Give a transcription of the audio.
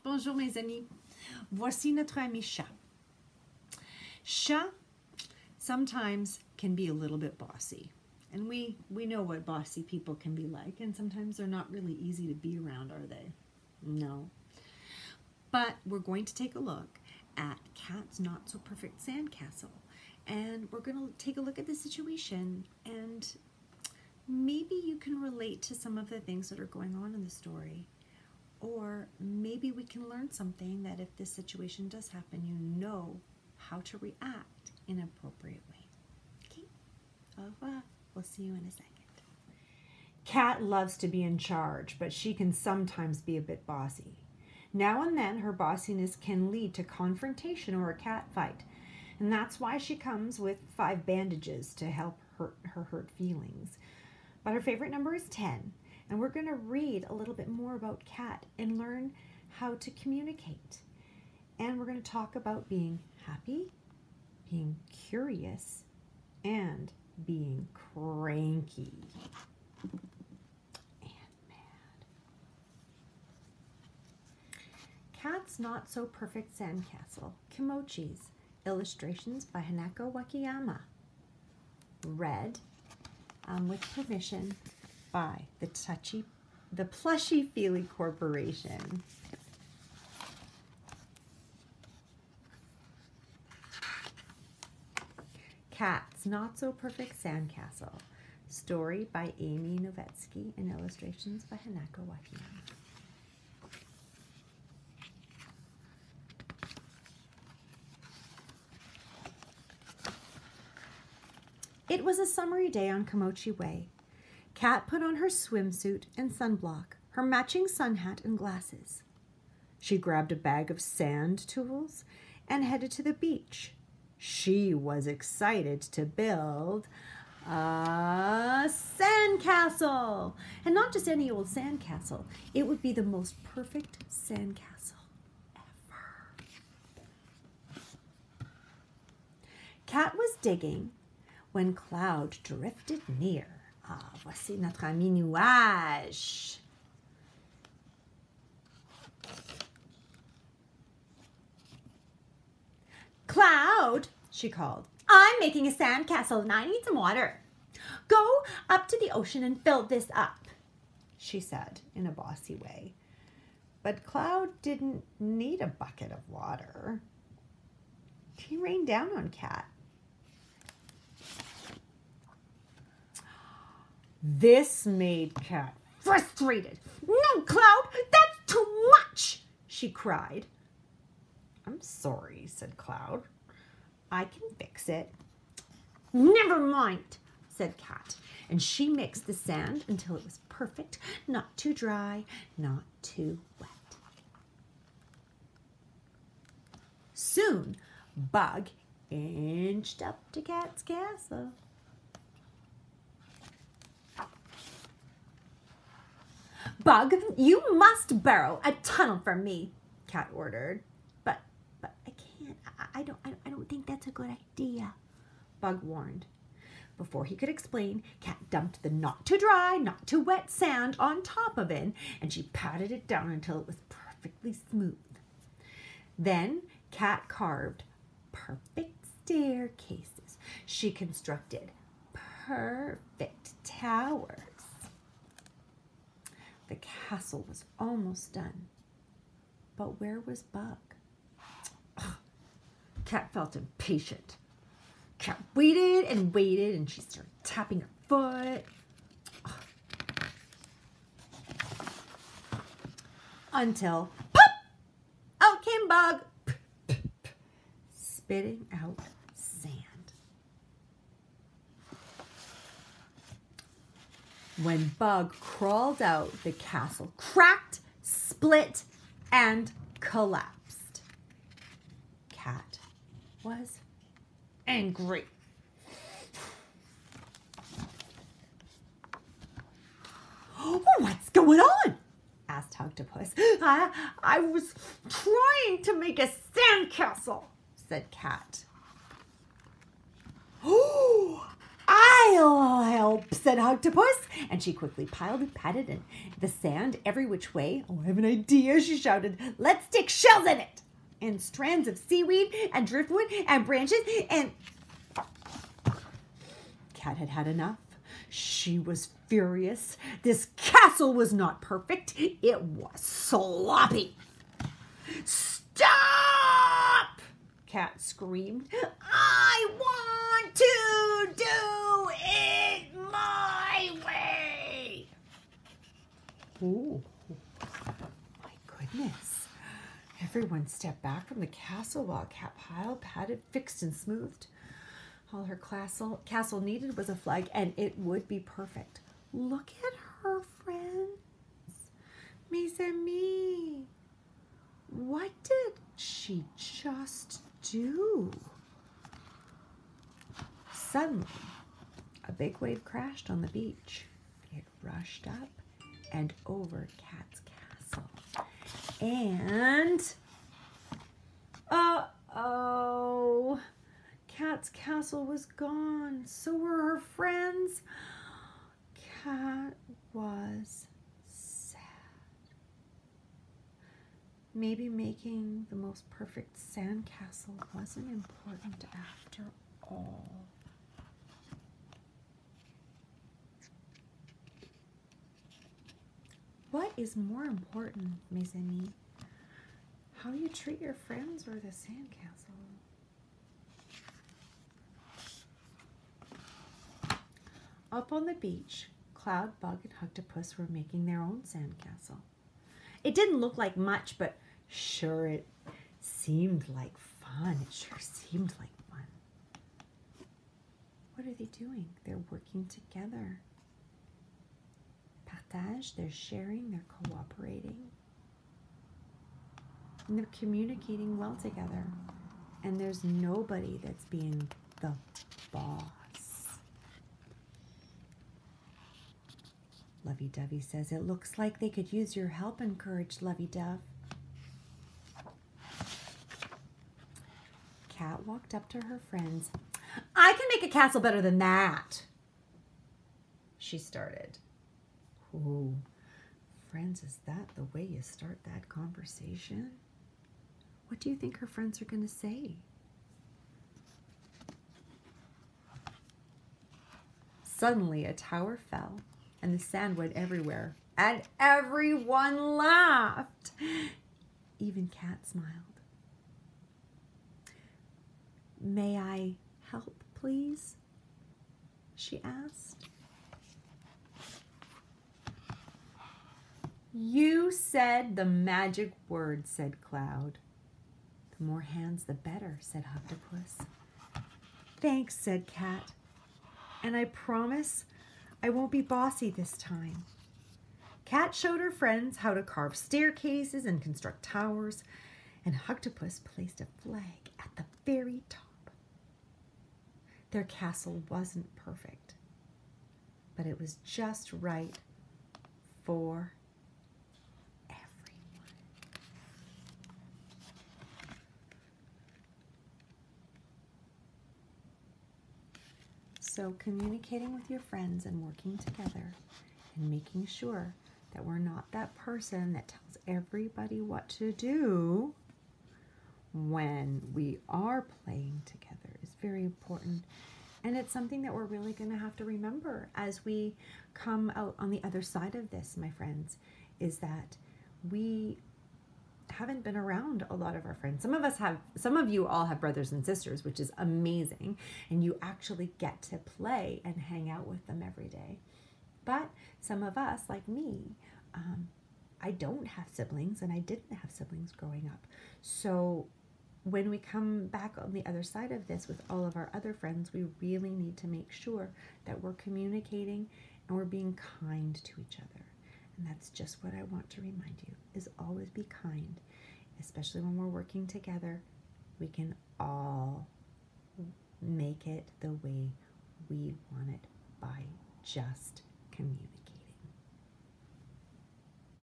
Bonjour mes amis. Voici notre ami chat. Chat sometimes can be a little bit bossy. And we know what bossy people can be like. And sometimes they're not really easy to be around, are they? No. But we're going to take a look at Cat's Not So Perfect Sandcastle. And we're going to take a look at the situation, and maybe you can relate to some of the things that are going on in the story. Or maybe we can learn something that if this situation does happen, you know how to react in an appropriate way. Okay? Au revoir. We'll see you in a second. Cat loves to be in charge, but she can sometimes be a bit bossy. Now and then, her bossiness can lead to confrontation or a cat fight. And that's why she comes with 5 bandages to help her hurt feelings. But her favorite number is 10. And we're going to read a little bit more about Cat and learn how to communicate. And we're going to talk about being happy, being curious, and being cranky and mad. Cat's Not So Perfect Sandcastle, Kimochis. Illustrations by Hanako Wakayama. Read with permission by the Plushy Feely Corporation. Cat's Not So Perfect Sandcastle. Story by Amy Novetsky and illustrations by Hanako Wakayama. It was a summery day on Kimochi Way. Cat put on her swimsuit and sunblock, her matching sun hat and glasses. She grabbed a bag of sand tools and headed to the beach. She was excited to build a sandcastle. And not just any old sandcastle. It would be the most perfect sandcastle ever. Cat was digging when Cloud drifted near. Ah, voici notre ami nuage. Cloud, she called, I'm making a sandcastle and I need some water. Go up to the ocean and fill this up, she said in a bossy way. But Cloud didn't need a bucket of water. He rained down on Cat. This made Cat frustrated. No, Cloud, that's too much, she cried. I'm sorry, said Cloud. I can fix it. Never mind, said Cat, and she mixed the sand until it was perfect, not too dry, not too wet. Soon, Bug inched up to Cat's castle. Bug, you must burrow a tunnel for me, Cat ordered. But I can't. I don't think that's a good idea, Bug warned. Before he could explain, Cat dumped the not too dry, not too wet sand on top of it, and she patted it down until it was perfectly smooth. Then Cat carved perfect staircases. She constructed perfect towers. The castle was almost done. But where was Bug? Ugh. Cat felt impatient. Cat waited and waited, and she started tapping her foot. Ugh. Until, pop! Out came Bug, spitting out sand. When Bug crawled out, the castle cracked, split, and collapsed. Cat was angry. What's going on? asked Octopus. I was trying to make a sandcastle, said Cat. Oh, I I'll help, said Octopus, and she quickly patted in the sand every which way. Oh, I have an idea, she shouted. Let's stick shells in it, and strands of seaweed and driftwood and branches, and Cat had had enough. She was furious. This castle was not perfect. It was sloppy. Stop! Cat screamed. I want to do it my way. Oh, my goodness. Everyone stepped back from the castle while Cat patted, fixed, and smoothed. All her castle needed was a flag, and it would be perfect. Look at her, friends. Mes amis. What did she just do? Suddenly, a big wave crashed on the beach. It rushed up and over Cat's castle. And, uh-oh, Cat's castle was gone. So were her friends. Cat was sad. Maybe making the most perfect sandcastle wasn't important after all. What is more important, mes amis? How you treat your friends or the sandcastle? Up on the beach, Cloud, Bug, and Octopus were making their own sandcastle. It didn't look like much, but sure it seemed like fun. It sure seemed like fun. What are they doing? They're working together. Partage, they're sharing, they're cooperating. And they're communicating well together. And there's nobody that's being the boss. Lovey-Dovey says, it looks like they could use your help, encouraged Lovey-Dove. Cat walked up to her friends. I can make a castle better than that, she started. Oh, friends, is that the way you start that conversation? What do you think her friends are going to say? Suddenly, a tower fell, and the sand went everywhere, and everyone laughed. Even Cat smiled. May I help, please? She asked. You said the magic word, said Cloud. The more hands, the better, said Octopus. Thanks, said Cat. And I promise I won't be bossy this time. Cat showed her friends how to carve staircases and construct towers, and Octopus placed a flag at the very top. Their castle wasn't perfect, but it was just right for everyone. So communicating with your friends and working together and making sure that we're not that person that tells everybody what to do when we are playing together is very important. And it's something that we're really going to have to remember as we come out on the other side of this, my friends, is that we haven't been around a lot of our friends. Some of us have, some of you all have brothers and sisters, which is amazing. And you actually get to play and hang out with them every day. But some of us, like me, I don't have siblings, and I didn't have siblings growing up. So when we come back on the other side of this with all of our other friends, we really need to make sure that we're communicating and we're being kind to each other. And that's just what I want to remind you, is always be kind, especially when we're working together. We can all make it the way we want it by just communicating.